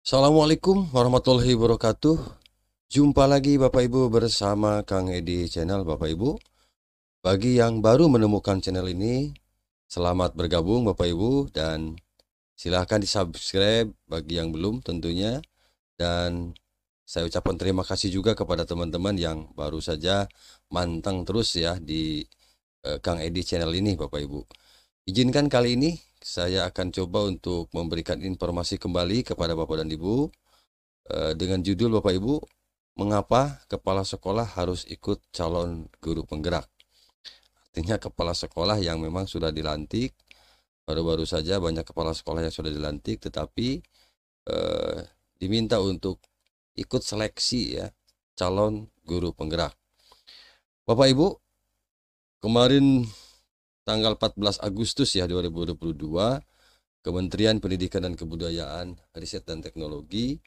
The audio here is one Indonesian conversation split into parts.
Assalamualaikum warahmatullahi wabarakatuh. Jumpa lagi Bapak Ibu bersama Kang Edi Channel Bapak Ibu. Bagi yang baru menemukan channel ini, selamat bergabung Bapak Ibu dan silahkan di-subscribe bagi yang belum tentunya. Dan saya ucapkan terima kasih juga kepada teman-teman yang baru saja manteng terus ya di Kang Edi Channel ini Bapak Ibu. Izinkan kali ini saya akan coba untuk memberikan informasi kembali kepada Bapak dan Ibu dengan judul Bapak Ibu, mengapa kepala sekolah harus ikut calon guru penggerak? Artinya kepala sekolah yang memang sudah dilantik, baru-baru saja banyak kepala sekolah yang sudah dilantik, tetapi eh, diminta untuk ikut seleksi ya calon guru penggerak. Bapak Ibu, kemarin tanggal 14 Agustus ya 2022, Kementerian Pendidikan dan Kebudayaan, Riset dan Teknologi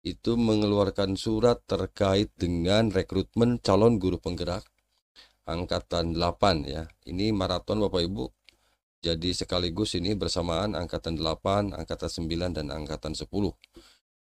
itu mengeluarkan surat terkait dengan rekrutmen calon guru penggerak angkatan 8 ya. Ini maraton Bapak Ibu. Jadi sekaligus ini bersamaan angkatan 8, angkatan 9 dan angkatan 10.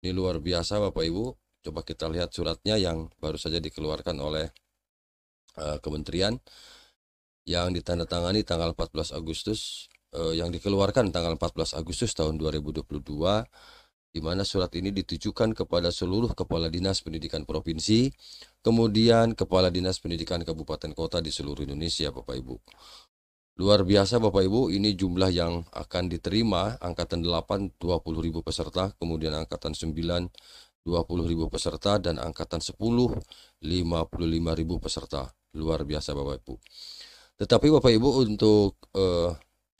Ini luar biasa Bapak Ibu. Coba kita lihat suratnya yang baru saja dikeluarkan oleh kementerian yang ditandatangani tanggal 14 Agustus yang dikeluarkan tanggal 14 Agustus tahun 2022, di mana surat ini ditujukan kepada seluruh kepala dinas pendidikan provinsi, kemudian kepala dinas pendidikan kabupaten kota di seluruh Indonesia Bapak Ibu. Luar biasa Bapak Ibu, ini jumlah yang akan diterima, angkatan 8 20.000 peserta, kemudian angkatan 9 20.000 peserta, dan angkatan 10 55.000 peserta. Luar biasa Bapak Ibu. Tetapi Bapak Ibu untuk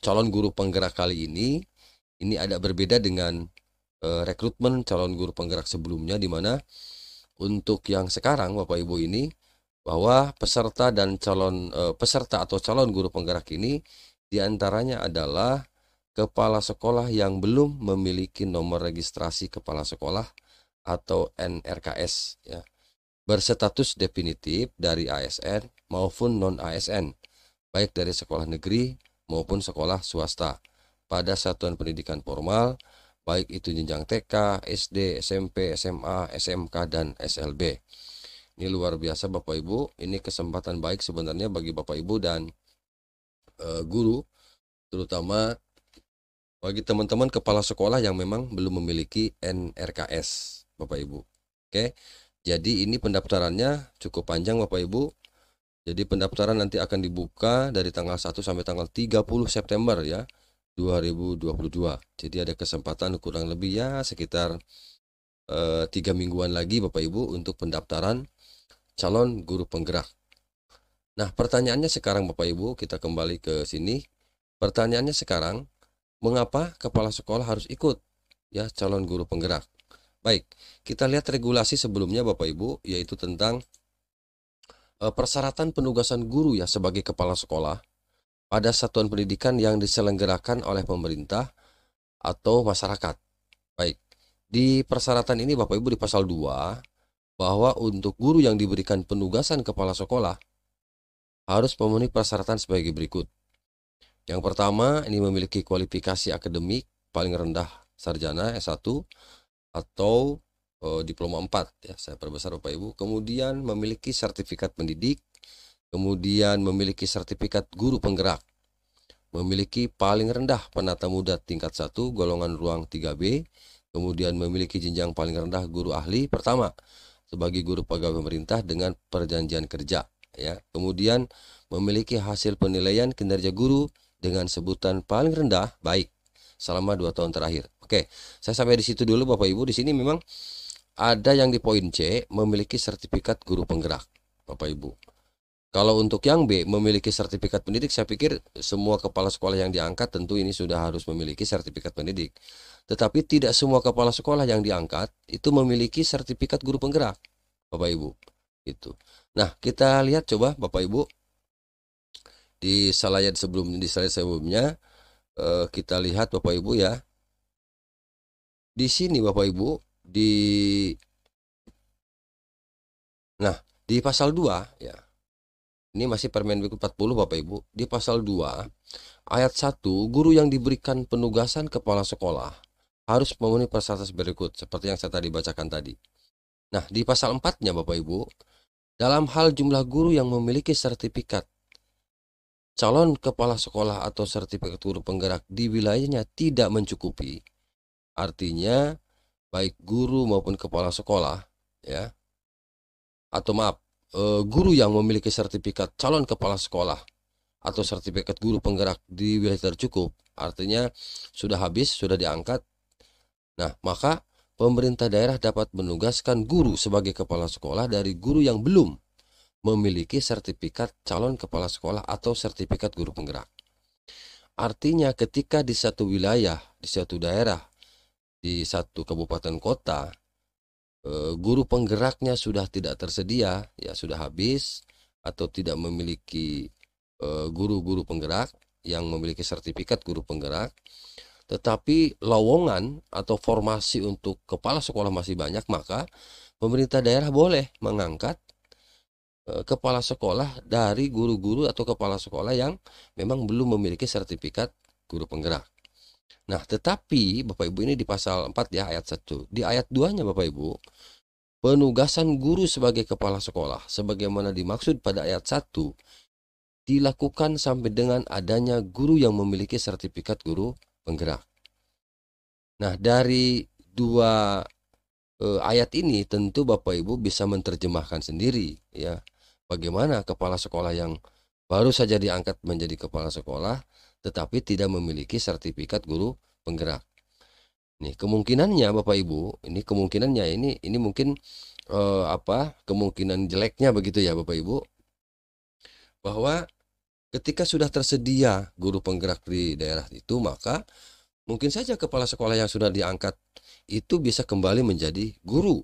calon guru penggerak kali ini ada berbeda dengan rekrutmen calon guru penggerak sebelumnya, di mana untuk yang sekarang Bapak Ibu ini bahwa peserta dan peserta atau calon guru penggerak ini diantaranya adalah kepala sekolah yang belum memiliki nomor registrasi kepala sekolah atau NRKS ya, berstatus definitif dari ASN maupun non ASN, baik dari sekolah negeri maupun sekolah swasta pada satuan pendidikan formal, baik itu jenjang TK, SD, SMP, SMA, SMK, dan SLB. Ini luar biasa Bapak Ibu, ini kesempatan baik sebenarnya bagi Bapak Ibu dan guru, terutama bagi teman-teman kepala sekolah yang memang belum memiliki NRKS Bapak Ibu. Oke, jadi ini pendaftarannya cukup panjang Bapak Ibu. Jadi pendaftaran nanti akan dibuka dari tanggal 1 sampai tanggal 30 September ya 2022. Jadi ada kesempatan kurang lebih ya sekitar 3 mingguan lagi Bapak Ibu untuk pendaftaran calon guru penggerak. Nah, pertanyaannya sekarang Bapak Ibu, kita kembali ke sini. Pertanyaannya sekarang, mengapa kepala sekolah harus ikut ya calon guru penggerak? Baik, kita lihat regulasi sebelumnya Bapak Ibu, yaitu tentang persyaratan penugasan guru ya sebagai kepala sekolah pada satuan pendidikan yang diselenggarakan oleh pemerintah atau masyarakat. Baik, di persyaratan ini Bapak Ibu di pasal 2, bahwa untuk guru yang diberikan penugasan kepala sekolah harus memenuhi persyaratan sebagai berikut. Yang pertama, ini memiliki kualifikasi akademik paling rendah sarjana S1 atau diploma 4 ya, saya perbesar Bapak Ibu. Kemudian memiliki sertifikat pendidik, kemudian memiliki sertifikat guru penggerak, memiliki paling rendah penata muda tingkat 1 golongan ruang 3B, kemudian memiliki jenjang paling rendah guru ahli pertama sebagai guru pegawai pemerintah dengan perjanjian kerja ya. Kemudian memiliki hasil penilaian kinerja guru dengan sebutan paling rendah baik selama 2 tahun terakhir. Oke, saya sampai di situ dulu Bapak Ibu. Di sini memang ada yang di poin C, memiliki sertifikat guru penggerak Bapak Ibu. Kalau untuk yang B, memiliki sertifikat pendidik, saya pikir semua kepala sekolah yang diangkat tentu ini sudah harus memiliki sertifikat pendidik. Tetapi tidak semua kepala sekolah yang diangkat itu memiliki sertifikat guru penggerak Bapak Ibu. Itu. Nah, kita lihat coba Bapak Ibu di slide sebelumnya kita lihat Bapak Ibu ya. Di sini Bapak Ibu di pasal 2 ya. Ini masih Permendikbud 40 Bapak Ibu. Di pasal 2 ayat 1, guru yang diberikan penugasan kepala sekolah harus memenuhi persyaratan berikut seperti yang saya tadi bacakan tadi. Nah, di pasal 4-nya Bapak Ibu, dalam hal jumlah guru yang memiliki sertifikat calon kepala sekolah atau sertifikat guru penggerak di wilayahnya tidak mencukupi, artinya baik guru maupun kepala sekolah ya, atau maaf, guru yang memiliki sertifikat calon kepala sekolah atau sertifikat guru penggerak di wilayah tercukup, artinya sudah habis, sudah diangkat. Nah, maka pemerintah daerah dapat menugaskan guru sebagai kepala sekolah dari guru yang belum memiliki sertifikat calon kepala sekolah atau sertifikat guru penggerak. Artinya ketika di satu wilayah, di satu daerah, di satu kabupaten kota, guru penggeraknya sudah tidak tersedia, ya sudah habis, atau tidak memiliki guru-guru penggerak yang memiliki sertifikat guru penggerak, tetapi lowongan atau formasi untuk kepala sekolah masih banyak, maka pemerintah daerah boleh mengangkat kepala sekolah dari guru-guru atau kepala sekolah yang memang belum memiliki sertifikat guru penggerak. Nah, tetapi Bapak Ibu ini di pasal 4 ya, ayat 1. Di ayat 2-nya Bapak Ibu, penugasan guru sebagai kepala sekolah sebagaimana dimaksud pada ayat 1 dilakukan sampai dengan adanya guru yang memiliki sertifikat guru penggerak. Nah, dari dua ayat ini tentu Bapak Ibu bisa menerjemahkan sendiri ya, bagaimana kepala sekolah yang baru saja diangkat menjadi kepala sekolah tetapi tidak memiliki sertifikat guru penggerak. Nih, kemungkinannya Bapak Ibu, ini kemungkinannya ini mungkin kemungkinan jeleknya begitu ya Bapak Ibu, bahwa ketika sudah tersedia guru penggerak di daerah itu, maka mungkin saja kepala sekolah yang sudah diangkat itu bisa kembali menjadi guru.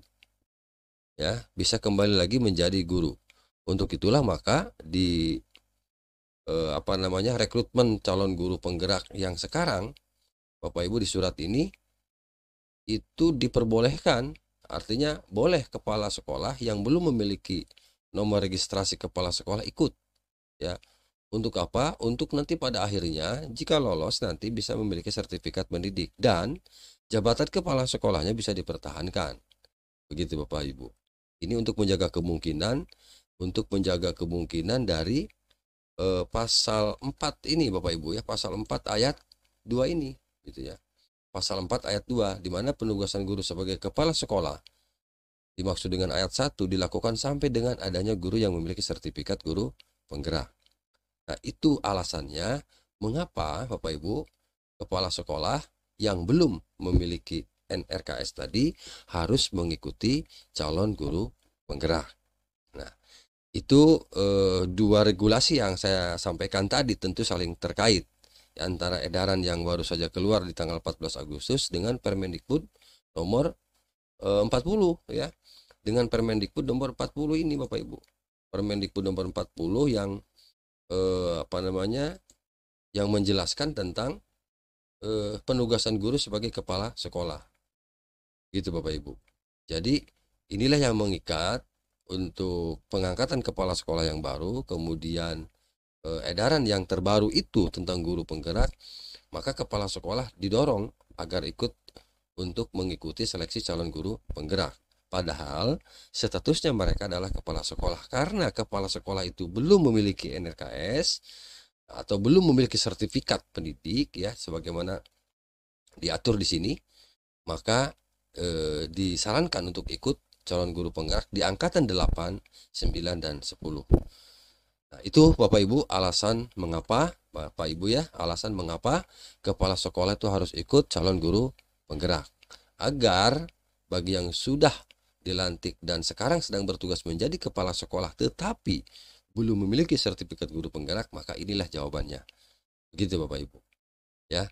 Ya, bisa kembali lagi menjadi guru. Untuk itulah maka di rekrutmen calon guru penggerak yang sekarang Bapak Ibu di surat ini itu diperbolehkan, artinya boleh kepala sekolah yang belum memiliki nomor registrasi kepala sekolah ikut. Ya. Untuk apa? Untuk nanti pada akhirnya jika lolos nanti bisa memiliki sertifikat mendidik dan jabatan kepala sekolahnya bisa dipertahankan. Begitu Bapak Ibu. Ini untuk menjaga kemungkinan dari pasal 4 ini Bapak Ibu ya, pasal 4 ayat 2 ini gitu ya. Pasal 4 ayat 2 di mana penugasan guru sebagai kepala sekolah dimaksud dengan ayat 1 dilakukan sampai dengan adanya guru yang memiliki sertifikat guru penggerak. Nah, itu alasannya mengapa Bapak Ibu kepala sekolah yang belum memiliki NRKS tadi harus mengikuti calon guru penggerak. Nah, itu dua regulasi yang saya sampaikan tadi tentu saling terkait antara edaran yang baru saja keluar di tanggal 14 Agustus dengan Permendikbud nomor 40 ya. Dengan Permendikbud nomor 40 ini Bapak Ibu. Permendikbud nomor 40 yang yang menjelaskan tentang penugasan guru sebagai kepala sekolah. Gitu Bapak Ibu. Jadi inilah yang mengikat untuk pengangkatan kepala sekolah yang baru, kemudian edaran yang terbaru itu tentang guru penggerak, maka kepala sekolah didorong agar ikut untuk mengikuti seleksi calon guru penggerak. Padahal statusnya mereka adalah kepala sekolah. Karena kepala sekolah itu belum memiliki NRKS atau belum memiliki sertifikat pendidik ya sebagaimana diatur di sini, maka disarankan untuk ikut calon guru penggerak di angkatan 8, 9 dan 10. Nah, itu Bapak Ibu alasan mengapa alasan mengapa kepala sekolah itu harus ikut calon guru penggerak. Agar bagi yang sudah dilantik dan sekarang sedang bertugas menjadi kepala sekolah tetapi belum memiliki sertifikat guru penggerak, maka inilah jawabannya. Begitu Bapak Ibu. Ya.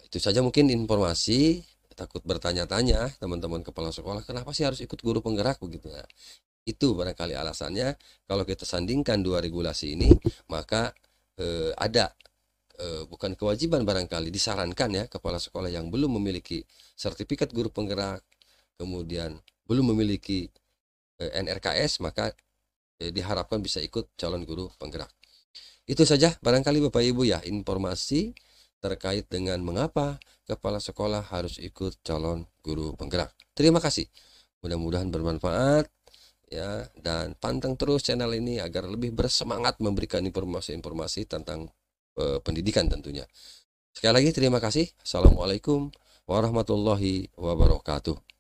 Itu saja mungkin informasi. Takut bertanya-tanya teman-teman kepala sekolah, kenapa sih harus ikut guru penggerak begitu ya? Itu barangkali alasannya. Kalau kita sandingkan dua regulasi ini, maka ada bukan kewajiban, barangkali disarankan ya kepala sekolah yang belum memiliki sertifikat guru penggerak, kemudian belum memiliki NRKS, maka diharapkan bisa ikut calon guru penggerak. Itu saja barangkali Bapak Ibu ya informasi terkait dengan mengapa kepala sekolah harus ikut calon guru penggerak. Terima kasih. Mudah-mudahan bermanfaat ya, dan panteng terus channel ini agar lebih bersemangat memberikan informasi-informasi tentang pendidikan tentunya. Sekali lagi terima kasih. Assalamualaikum warahmatullahi wabarakatuh.